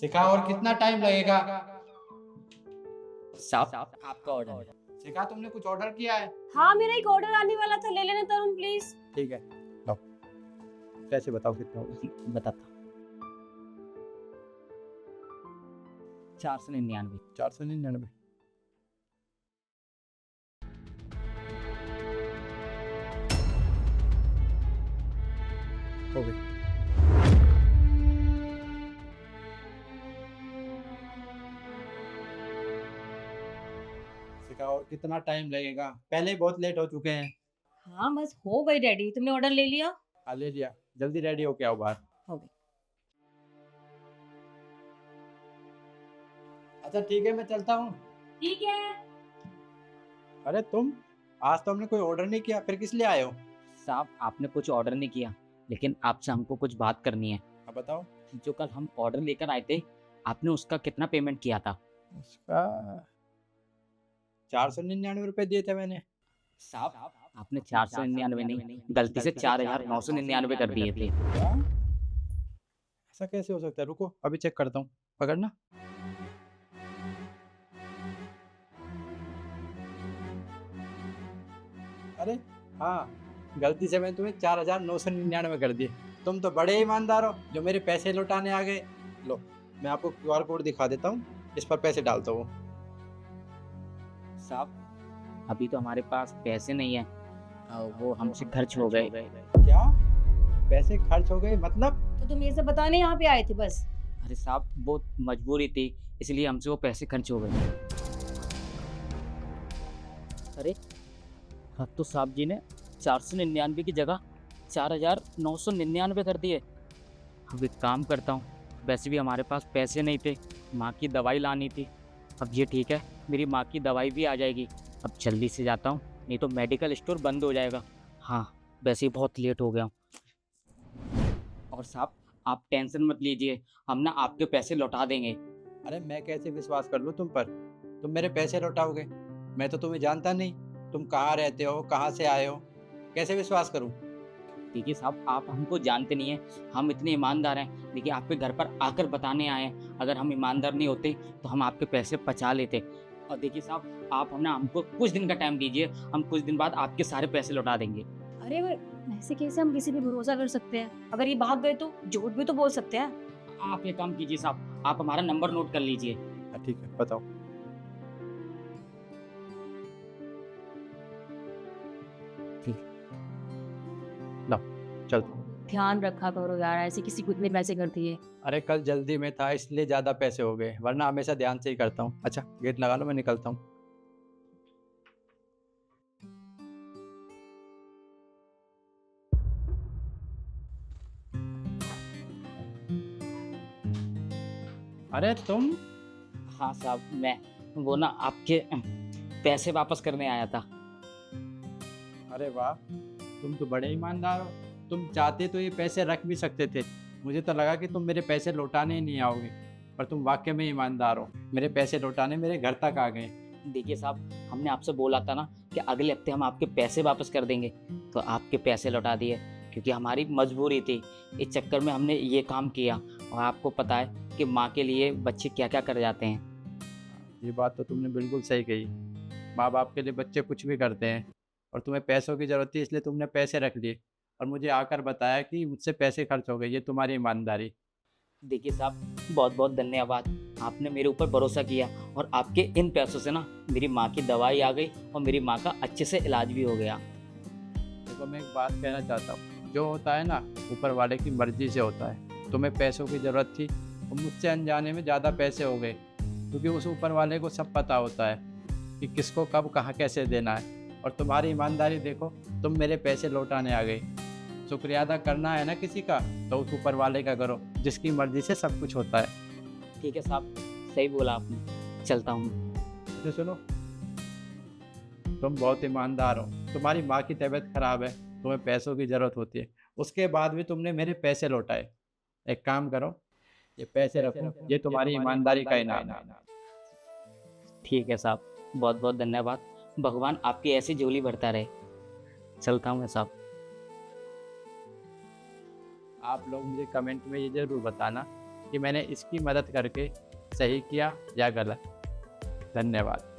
सिखा, और कितना टाइम लगेगा? साहब आपका ऑर्डर। सिखा, तुमने कुछ ऑर्डर किया है? हाँ, मेरा एक ऑर्डर आने वाला था, ले लेना तरुण प्लीज। ठीक है, लो पैसे बताओ कितना होगा। बताता 499। 499। हो गई। सिखा, और कितना टाइम लगेगा? पहले ही बहुत लेट हो चुके हैं। हाँ बस हो गई रेडी, तुमने ऑर्डर ले लिया? हाँ ले लिया, जल्दी रेडी होके आओ बाहर। हो गई। अच्छा ठीक है, मैं चलता हूँ। ठीक है। अरे तुम, आज तो हमने कोई ऑर्डर नहीं किया, फिर किस लिए आए हो? साहब आपने कुछ ऑर्डर नहीं किया, लेकिन आपसे हमको कुछ बात करनी है। अब बताओ। जो कल हम ऑर्डर लेकर आए थे, आपने उसका कितना पेमेंट किया था? उसका 499 रुपए दिए थे मैंने। साहब आपने 499 नहीं, गलती से 4999 कर दिए थे। क्या? ऐसा कैसे हो सकता है? रुको अभी चेक करता हूँ, पकड़ना। अरे हाँ, गलती से मैंने तुम्हें 4999 कर दिए। तुम तो बड़े ईमानदार हो, जो मेरे पैसे लौटाने आ गए। लो, मैं आपको क्यूआर कोड दिखा देता हूँ, इस पर पैसे डालता हूँ। साहब अभी तो हमारे पास पैसे नहीं है, वो हमसे खर्च हो गए। क्या? पैसे खर्च हो गए मतलब? तो तुम ये सब बताने यहाँ पे आए थे बस? अरे साहब वो मजबूरी थी, इसलिए हमसे वो पैसे खर्च हो गए। अरे हाँ, तो साहब जी ने 499 की जगह 4999 कर दिए। अब एक काम करता हूँ, वैसे भी हमारे पास पैसे नहीं थे, माँ की दवाई लानी थी। अब ये ठीक है, मेरी माँ की दवाई भी आ जाएगी। अब जल्दी से जाता हूँ, नहीं तो मेडिकल स्टोर बंद हो जाएगा। हाँ वैसे ही बहुत लेट हो गया हूँ। और साहब आप टेंशन मत लीजिए, हम ना आपके पैसे लौटा देंगे। अरे मैं कैसे विश्वास कर लूँ तुम पर? तुम मेरे पैसे लौटाओगे? मैं तो तुम्हें जानता नहीं, तुम कहाँ रहते हो, कहाँ से आए हो, कैसे विश्वास करूँ? देखिए साहब आप हमको जानते नहीं हैं, हम इतने ईमानदार हैं। देखिए आपके घर पर आकर बताने आए हैं, अगर हम ईमानदार नहीं होते तो हम आपके पैसे बचा लेते। और देखिए साहब आप हमको कुछ दिन का टाइम दीजिए, हम कुछ दिन बाद आपके सारे पैसे लौटा देंगे। अरे ऐसे कैसे हम किसी पे भरोसा कर सकते हैं? अगर ये भाग गए तो झूठ भी तो बोल सकते हैं। आप एक काम कीजिए साहब, आप हमारा नंबर नोट कर लीजिए। ठीक है, बताओ। ठीक। लो चल। ध्यान रखा करो यार, ऐसे किसी को इतने पैसे कर दिए। अरे कल जल्दी में था इसलिए ज़्यादा पैसे हो गए, वरना हमेशा ध्यान से ही करता हूँ। अच्छा गेट लगा लो, मैं निकलता हूँ। अरे तुम? हाँ साहब मैं वो ना आपके पैसे वापस करने आया था। अरे वाह, तुम तो बड़े ईमानदार हो। तुम चाहते तो ये पैसे रख भी सकते थे, मुझे तो लगा कि तुम मेरे पैसे लौटाने ही नहीं आओगे, पर तुम वाकई में ईमानदार हो। मेरे पैसे लौटाने मेरे घर तक आ गए। देखिए साहब हमने आपसे बोला था ना कि अगले हफ्ते हम आपके पैसे वापस कर देंगे, तो आपके पैसे लौटा दिए, क्योंकि हमारी मजबूरी थी। इस चक्कर में हमने ये काम किया। और आपको पता है कि माँ के लिए बच्चे क्या क्या कर जाते हैं। ये बात तो तुमने बिल्कुल सही कही, माँ बाप के लिए बच्चे कुछ भी करते हैं। और तुम्हें पैसों की ज़रूरत थी इसलिए तुमने पैसे रख लिए, और मुझे आकर बताया कि मुझसे पैसे खर्च हो गए। ये तुम्हारी ईमानदारी। देखिए साहब बहुत बहुत धन्यवाद, आपने मेरे ऊपर भरोसा किया, और आपके इन पैसों से ना मेरी माँ की दवाई आ गई और मेरी माँ का अच्छे से इलाज भी हो गया। देखो मैं एक बात कहना चाहता हूँ, जो होता है ना ऊपर वाले की मर्जी से होता है। तुम्हें पैसों की ज़रूरत थी और मुझसे अनजाने में ज़्यादा पैसे हो गए, क्योंकि उस ऊपर वाले को सब पता होता है कि किसको कब कहाँ कैसे देना है। और तुम्हारी ईमानदारी देखो, तुम मेरे पैसे लौटाने आ गए। शुक्रिया अदा करना है ना किसी का, तो उस ऊपर वाले का करो, जिसकी मर्जी से सब कुछ होता है। ठीक है साहब, सही बोला आपने, चलता हूँ। तो सुनो, तुम बहुत ईमानदार हो। तुम्हारी माँ की तबीयत खराब है, तुम्हें पैसों की ज़रूरत होती है, उसके बाद भी तुमने मेरे पैसे लौटाए। एक काम करो, ये पैसे रखो, ये तुम्हारी ईमानदारी का इनाम है। ठीक है साहब, बहुत बहुत धन्यवाद, भगवान आपकी ऐसी झोली भरता रहे। चलता हूँ मैं साहब। आप लोग मुझे कमेंट में ये ज़रूर बताना कि मैंने इसकी मदद करके सही किया या गलत। धन्यवाद।